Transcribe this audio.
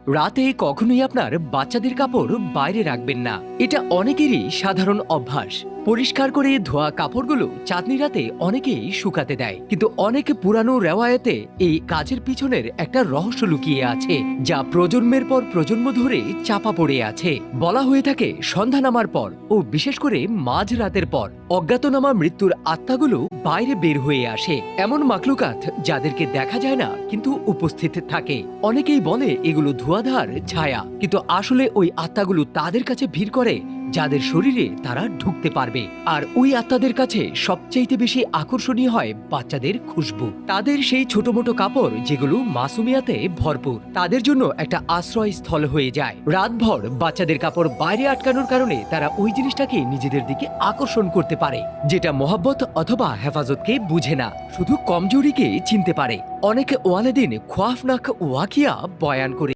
রাতে কখনোই আপনার বাচ্চাদের কাপড় বাইরে রাখবেন না। এটা অনেকেরই সাধারণ অভ্যাস। পরিষ্কার করে ধোয়া কাপড়গুলো চাঁদনি রাতে অনেকেই শুকাতে দেয়, কিন্তু অনেক পুরানো রেওয়ায়েতে এই কাজের পিছনের একটা রহস্য লুকিয়ে আছে, যা প্রজন্মের পর প্রজন্ম ধরে চাপা পড়ে আছে। বলা হয়ে থাকে সন্ধ্যা নামার পর ও বিশেষ করে মাঝ রাতের পর অজ্ঞাতনামা মৃত্যুর আত্মাগুলো বাইরে বের হয়ে আসে। এমন মাকলুকাত যাদেরকে দেখা যায় না কিন্তু উপস্থিত থাকে। অনেকেই বলে এগুলো ধোঁয়াধার ছায়া, কিন্তু আসলে ওই আত্মাগুলো তাদের কাছে ভিড় করে যাদের শরীরে তারা ঢুকতে পারবে। আর ওই আত্মাদের কাছে সবচাইতে বেশি আকর্ষণীয় হয় বাচ্চাদের খুশবু। তাদের সেই ছোট মোটো কাপড় যেগুলো মাসুমিয়াতে ভরপুর, তাদের জন্য একটা আশ্রয়স্থল হয়ে যায়। রাতভর বাচ্চাদের কাপড় বাইরে আটকানোর কারণে তারা ওই জিনিসটাকে নিজেদের দিকে আকর্ষণ করতে পারে, যেটা মোহাব্বত অথবা হেফাজতকে বুঝে না, শুধু কমজোরিকে চিনতে পারে। অনেকে ওয়ালেদিন খোয়াফনাক ওয়াকিয়া বয়ান করে